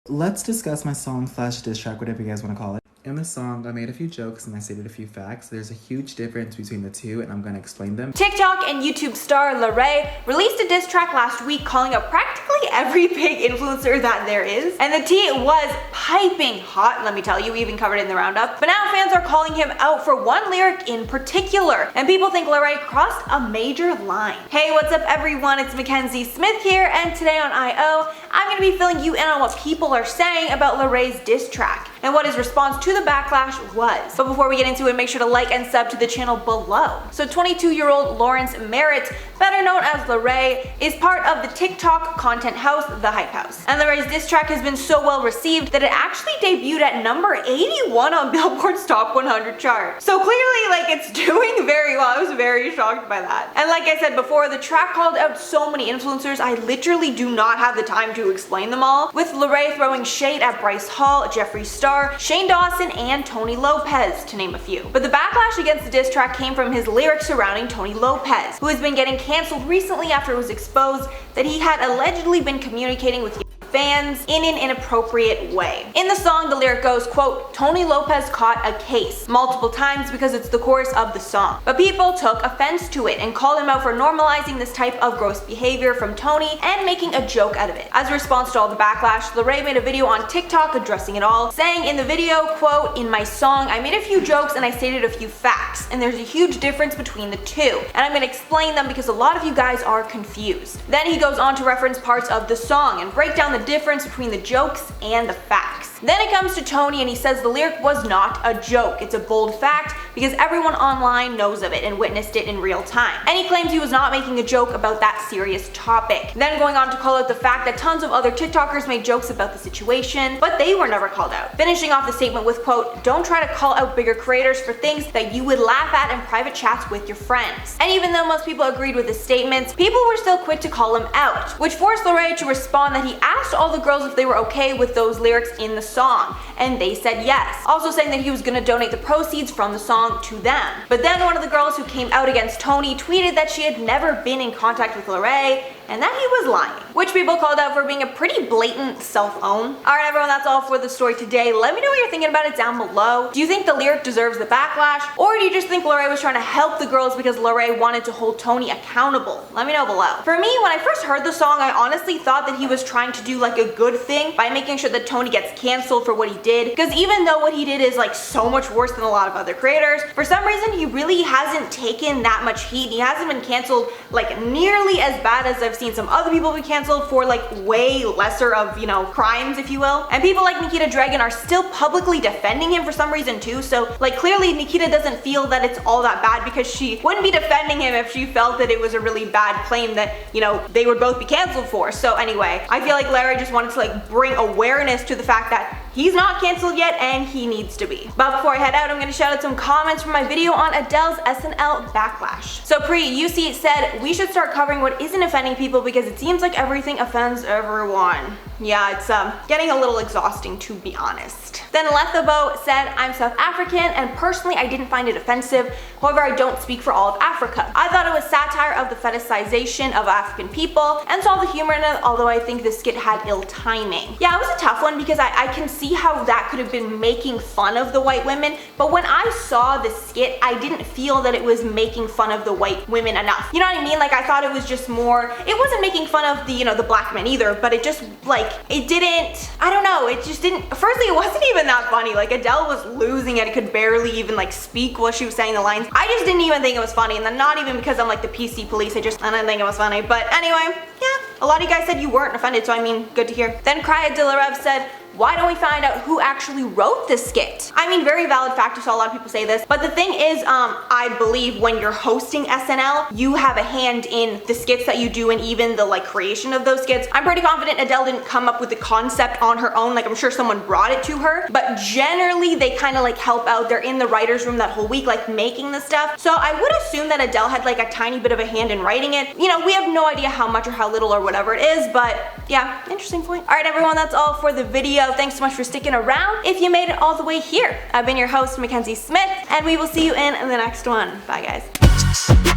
Let's discuss my song / diss track, whatever you guys want to call it. In the song, I made a few jokes and I stated a few facts. There's a huge difference between the two and I'm gonna explain them. TikTok and YouTube star Larray released a diss track last week calling out practically every big influencer that there is. And the tea was piping hot, let me tell you, we even covered it in the roundup. But now fans are calling him out for one lyric in particular. And people think Larray crossed a major line. Hey, what's up everyone? It's Mackenzie Smith here, and today on I.O., I'm gonna be filling you in on what people are saying about Larray's diss track and what his response to the backlash was. But before we get into it, make sure to like and sub to the channel below. So 22-year-old Lawrence Merritt, better known as Larray, is part of the TikTok content house, The Hype House. And Larray's diss track has been so well received that it actually debuted at number 81 on Billboard's Top 100 chart. So clearly, like, it's doing very well. I was very shocked by that. And like I said before, the track called out so many influencers, I literally do not have the time to explain them all, with Larray throwing shade at Bryce Hall, Jeffree Star, Shane Dawson, and Tony Lopez, to name a few. But the backlash against the diss track came from his lyrics surrounding Tony Lopez, who has been getting cancelled recently after it was exposed that he had allegedly been communicating with fans in an inappropriate way. In the song, the lyric goes, quote, Tony Lopez caught a case, multiple times because it's the chorus of the song. But people took offense to it and called him out for normalizing this type of gross behavior from Tony and making a joke out of it. As a response to all the backlash, Larray made a video on TikTok addressing it all, saying in the video, quote, in my song, I made a few jokes and I stated a few facts, and there's a huge difference between the two, and I'm gonna explain them because a lot of you guys are confused. Then he goes on to reference parts of the song and break down the difference between the jokes and the facts. Then it comes to Tony and he says the lyric was not a joke. It's a bold fact because everyone online knows of it and witnessed it in real time. And he claims he was not making a joke about that serious topic. Then going on to call out the fact that tons of other TikTokers made jokes about the situation, but they were never called out. Finishing off the statement with, quote, don't try to call out bigger creators for things that you would laugh at in private chats with your friends. And even though most people agreed with his statements, people were still quick to call him out, which forced Larray to respond that he asked all the girls if they were okay with those lyrics in the song, and they said yes, also saying that he was gonna donate the proceeds from the song to them. But then one of the girls who came out against Tony tweeted that she had never been in contact with Larray and that he was lying, which people called out for being a pretty blatant self-own. Alright everyone, that's all for the story today. Let me know what you're thinking about it down below. Do you think the lyric deserves the backlash, or do you just think Larray was trying to help the girls because Larray wanted to hold Tony accountable? Let me know below. For me, when I first heard the song, I honestly thought that he was trying to do like a good thing by making sure that Tony gets canceled for what he did, because even though what he did is like so much worse than a lot of other creators, for some reason he really hasn't taken that much heat. He hasn't been canceled like nearly as bad as I've seen some other people be canceled for like way lesser of, you know, crimes, if you will. And people like Nikita Dragun are still publicly defending him for some reason too, so like clearly Nikita doesn't feel that it's all that bad, because she wouldn't be defending him if she felt that it was a really bad claim that, you know, they would both be canceled for. So anyway, I feel like Larray just wanted to like bring awareness to the fact that he's not canceled yet and he needs to be. But before I head out, I'm gonna shout out some comments from my video on Adele's SNL Backlash. So UC said, we should start covering what isn't offending people because it seems like everything offends everyone. Yeah, it's getting a little exhausting, to be honest. Then Lethabo said, I'm South African and personally I didn't find it offensive. However, I don't speak for all of Africa. I thought it was satire of the fetishization of African people and saw the humor in it, although I think the skit had ill timing. Yeah, it was a tough one because I can see how that could have been making fun of the white women, but when I saw the skit, I didn't feel that it was making fun of the white women enough. You know what I mean? Like, I thought it was just more, it wasn't making fun of the, you know, the black men either, but it just, like, it didn't, I don't know, it just didn't, firstly, it wasn't even that funny. Like, Adele was losing it, could barely even, like, speak while she was saying the lines. I just didn't even think it was funny, and then not even because I'm, like, the PC police, I didn't think it was funny. But anyway, yeah, a lot of you guys said you weren't offended, so I mean, good to hear. Then Krya Dilarev said, why don't we find out who actually wrote this skit? I mean, very valid fact, I saw a lot of people say this, but the thing is, I believe when you're hosting SNL, you have a hand in the skits that you do and even the like creation of those skits. I'm pretty confident Adele didn't come up with the concept on her own, like I'm sure someone brought it to her, but generally they kind of like help out. They're in the writer's room that whole week like making the stuff. So I would assume that Adele had like a tiny bit of a hand in writing it. You know, we have no idea how much or how little or whatever it is, but yeah, interesting point. Alright everyone, that's all for the video. Thanks so much for sticking around if you made it all the way here. I've been your host, Mackenzie Smith, and we will see you in the next one. Bye guys.